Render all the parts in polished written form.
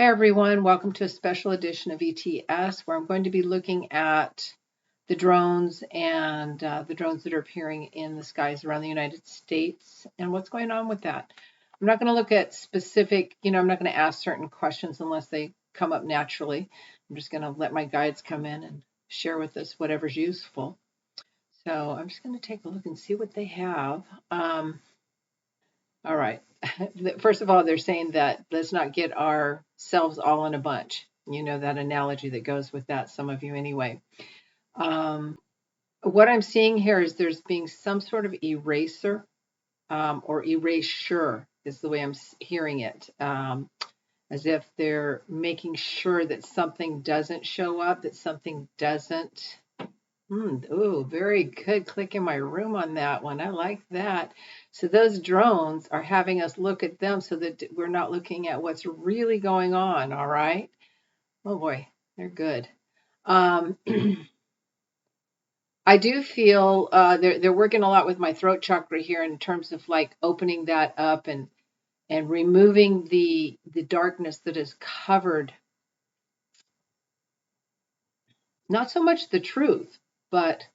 Hey everyone, welcome to a special edition of ETS where I'm going to be looking at the drones and the drones that are appearing in the skies around the United States and what's going on with that. I'm not going to look at specific, I'm not going to ask certain questions unless they come up naturally. I'm just going to let my guides come in and share with us whatever's useful. So I'm just going to take a look and see what they have. All right. First of all, they're saying that let's not get ourselves all in a bunch. You know that analogy that goes with that, some of you anyway. What I'm seeing here is there's being some sort of eraser or erasure is the way I'm hearing it, as if they're making sure that something doesn't show up, that something doesn't. Ooh, very good. Click in my room on that one. I like that. So those drones are having us look at them so that we're not looking at what's really going on. All right. Oh boy, they're good. I do feel they're working a lot with my throat chakra here in terms of like opening that up and removing the darkness that is covered. Not so much the truth, but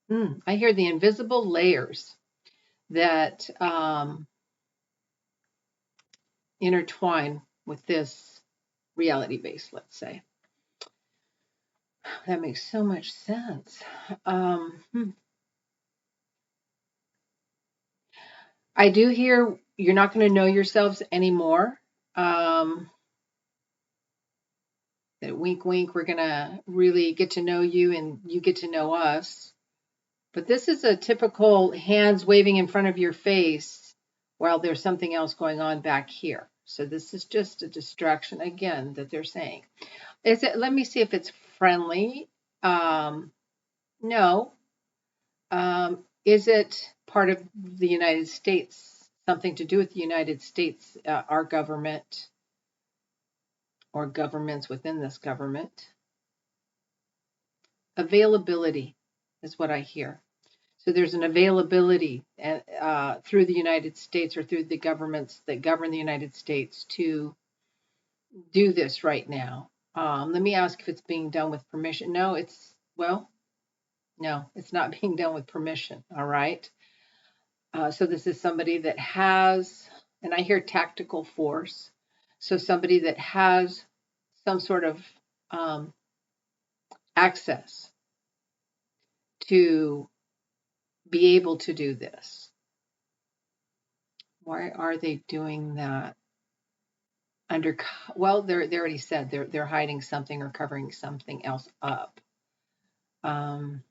I hear the invisible layers that intertwine with this reality base, let's say. That makes so much sense. I do hear you're not going to know yourselves anymore. That wink, wink, we're going to really get to know you and you get to know us. But this is a typical hands waving in front of your face while there's something else going on back here. So this is just a distraction again that they're saying. Let me see if it's friendly. No. Is it part of the United States? Something to do with the United States, our government, or governments within this government? Availability is what I hear. So there's an availability through the United States or through the governments that govern the United States to do this right now. Let me ask if it's being done with permission. No, it's not being done with permission. All right. So this is somebody that has, and I hear tactical force. So somebody that has some sort of access to be able to do this. Why are they doing that? They already said they're hiding something or covering something else up. And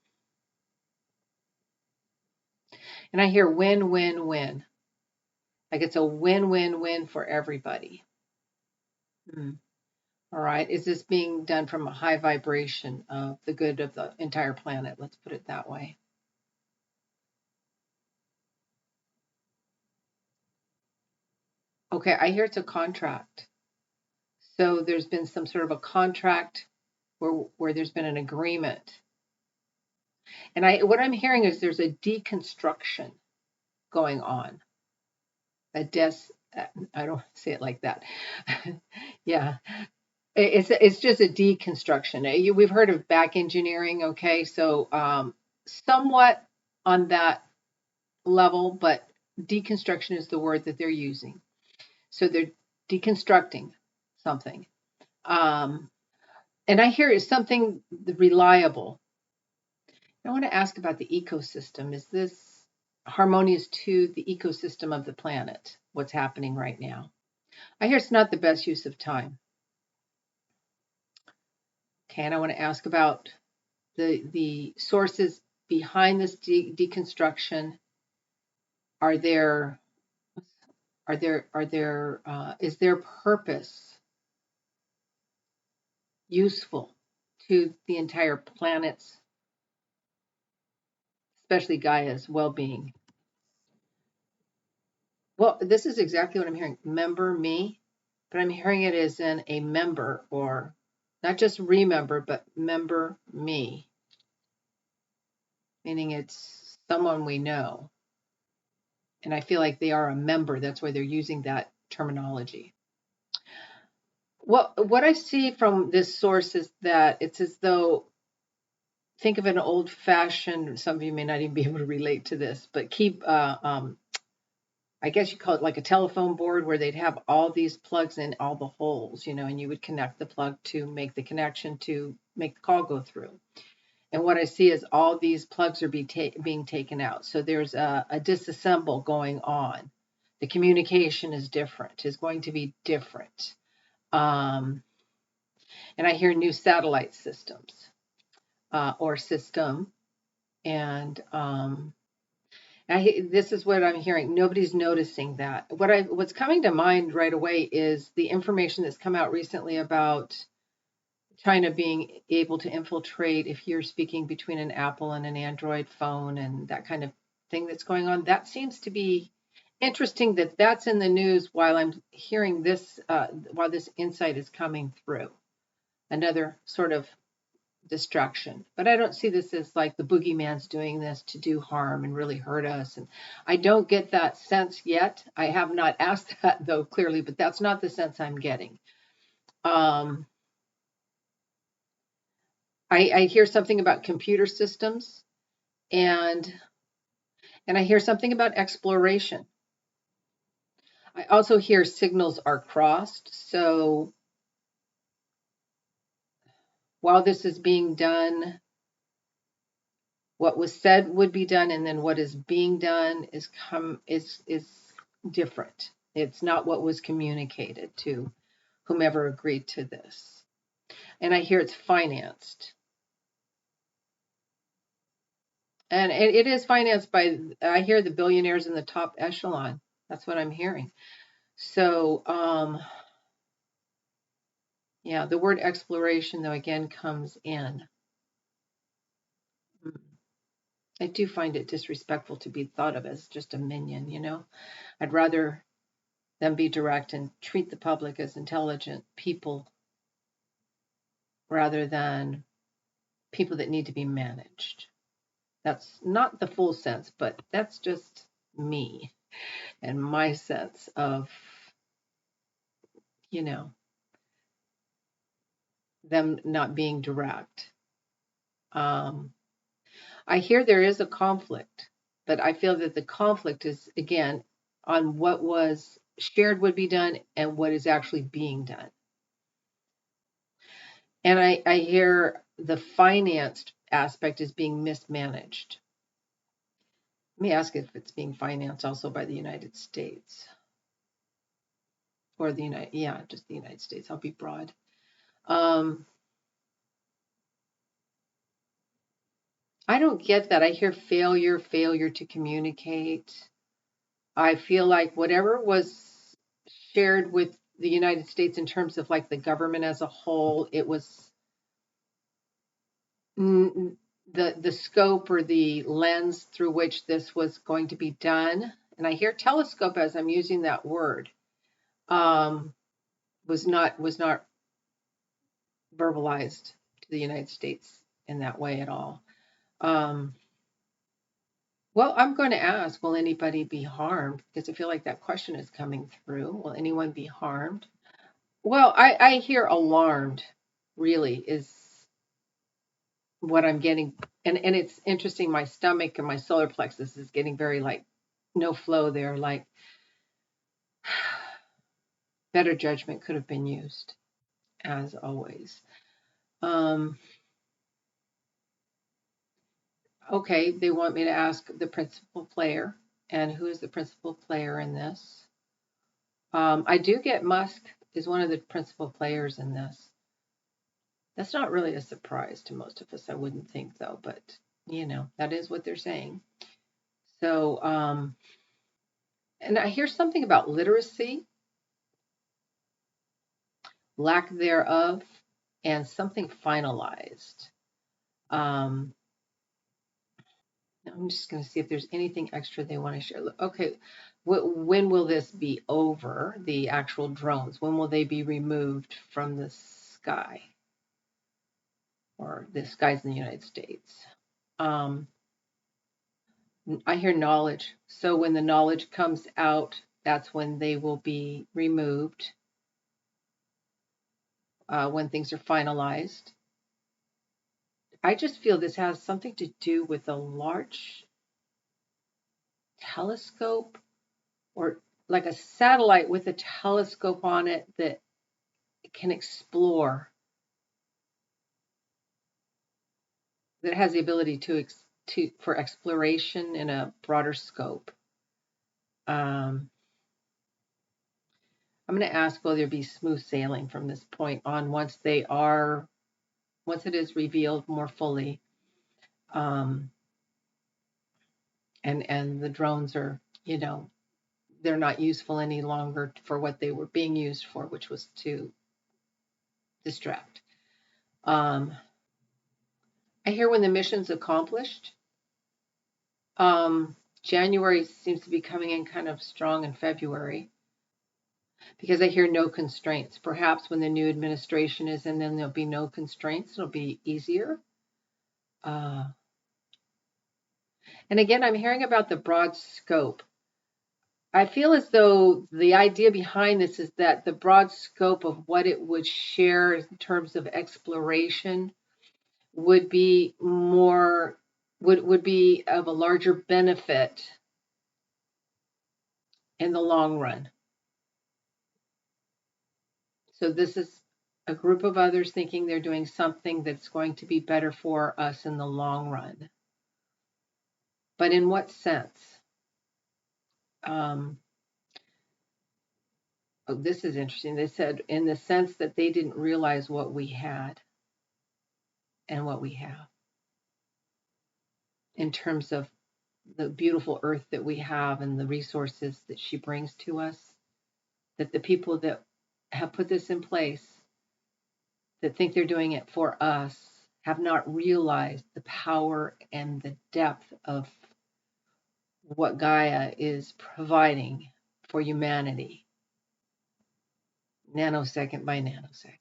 I hear win, win, win. Like it's a win, win, win for everybody. All right. Is this being done from a high vibration of the good of the entire planet? Let's put it that way. Okay, I hear it's a contract. So there's been some sort of a contract where there's been an agreement. And what I'm hearing is there's a deconstruction going on. A des I don't say it like that. Yeah. It's just a deconstruction. We've heard of back engineering, okay? So somewhat on that level, but deconstruction is the word that they're using. So they're deconstructing something. And I hear it's something reliable. I want to ask about the ecosystem. Is this harmonious to the ecosystem of the planet? What's happening right now? I hear it's not the best use of time. Okay, and I want to ask about the sources behind this deconstruction. Are there is their purpose useful to the entire planet's, especially Gaia's well-being? Well, this is exactly what I'm hearing. Member me, but I'm hearing it as in a member, or not just remember, but member me, meaning it's someone we know. And I feel like they are a member. That's why they're using that terminology. Well, what I see from this source is that it's as though, think of an old fashioned, some of you may not even be able to relate to this, but keep, I guess you call it like a telephone board where they'd have all these plugs in all the holes, and you would connect the plug to make the connection to make the call go through. And what I see is all these plugs are being taken out. So there's a disassemble going on. The communication is going to be different. Um, and I hear new satellite systems or system. And this is what I'm hearing. Nobody's noticing that. What's coming to mind right away is the information that's come out recently about China being able to infiltrate if you're speaking between an Apple and an Android phone and that kind of thing that's going on. That seems to be interesting that that's in the news while I'm hearing this, while this insight is coming through. Another sort of distraction. But I don't see this as like the boogeyman's doing this to do harm and really hurt us. And I don't get that sense yet. I have not asked that though clearly, but that's not the sense I'm getting. I hear something about computer systems and I hear something about exploration. I also hear signals are crossed. So while this is being done, what was said would be done, and then what is being done is different. It's not what was communicated to whomever agreed to this. And I hear it's financed. And it is financed by, I hear the billionaires in the top echelon. That's what I'm hearing. So, yeah, the word exploration, though, again comes in. I do find it disrespectful to be thought of as just a minion. I'd rather them be direct and treat the public as intelligent people rather than people that need to be managed. That's not the full sense, but that's just me and my sense of, you know, them not being direct. I hear there is a conflict, but I feel that the conflict is, again, on what was shared would be done and what is actually being done. And I hear the financed aspect is being mismanaged. Let me ask if it's being financed also by the United States or just the United States. I'll be broad. I don't get that. I hear failure to communicate. I feel like whatever was shared with the United States in terms of like the government as a whole, it was the scope or the lens through which this was going to be done. And I hear telescope as I'm using that word. Was not verbalized to the United States in that way at all. Well, I'm going to ask, will anybody be harmed? Because I feel like that question is coming through. Will anyone be harmed? Well, I hear alarmed, really, is what I'm getting. And it's interesting, my stomach and my solar plexus is getting very like no flow there, like better judgment could have been used, as always. Okay, they want me to ask the principal player. And who is the principal player in this? I do get Musk is one of the principal players in this. That's not really a surprise to most of us, I wouldn't think, though, but that is what they're saying. So, and I hear something about literacy, lack thereof, and something finalized. I'm just going to see if there's anything extra they want to share. Okay, when will this be over, the actual drones? When will they be removed from the sky? Or the skies in the United States? I hear knowledge. So when the knowledge comes out, that's when they will be removed. when things are finalized. I just feel this has something to do with a large telescope, or like a satellite with a telescope on it that can explore, that has the ability for exploration in a broader scope. I'm going to ask, will there be smooth sailing from this point on once it is revealed more fully, and the drones are, they're not useful any longer for what they were being used for, which was to distract. I hear when the mission's accomplished. January seems to be coming in kind of strong in February, because I hear no constraints. Perhaps when the new administration is in, then there'll be no constraints. It'll be easier. And again, I'm hearing about the broad scope. I feel as though the idea behind this is that the broad scope of what it would share in terms of exploration would be would be of a larger benefit in the long run. So this is a group of others thinking they're doing something that's going to be better for us in the long run. But in what sense? This is interesting. They said in the sense that they didn't realize what we had and what we have, in terms of the beautiful earth that we have and the resources that she brings to us, that the people that have put this in place, that think they're doing it for us, have not realized the power and the depth of what Gaia is providing for humanity, nanosecond by nanosecond.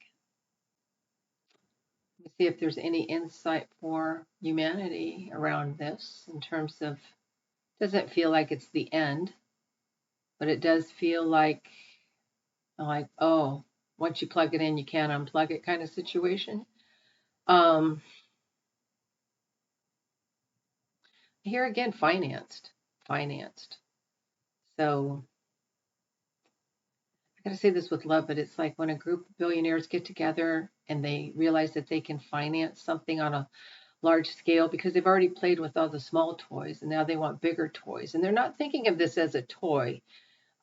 Let's see if there's any insight for humanity around this, in terms of, doesn't feel like it's the end, but it does feel like, oh, once you plug it in, you can't unplug it kind of situation. Here again, financed. So I gotta say this with love, but it's like when a group of billionaires get together and they realize that they can finance something on a large scale, because they've already played with all the small toys and now they want bigger toys. And they're not thinking of this as a toy,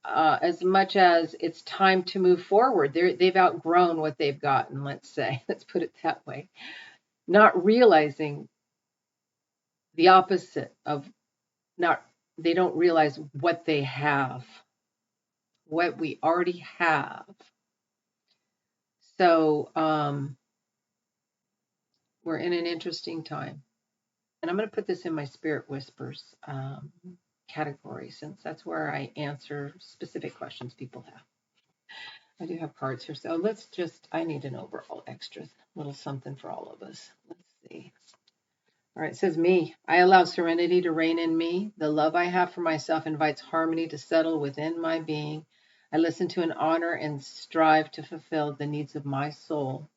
as much as it's time to move forward. They've outgrown what they've gotten, let's say. Let's put it that way. Not realizing the opposite of they don't realize what they have, what we already have. So we're in an interesting time. And I'm going to put this in my Spirit Whispers category, since that's where I answer specific questions people have. I do have cards here. So I need an overall extra little something for all of us. Let's see. All right, it says me. I allow serenity to reign in me. The love I have for myself invites harmony to settle within my being. I listen to and honor and strive to fulfill the needs of my soul.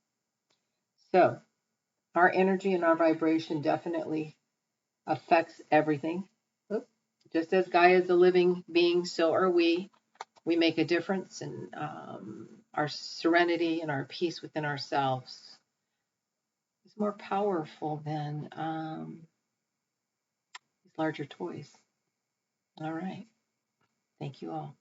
So our energy and our vibration definitely affects everything. Just as Gaia is a living being, so are we. We make a difference in our serenity and our peace within ourselves. It's more powerful than these larger toys. All right. Thank you all.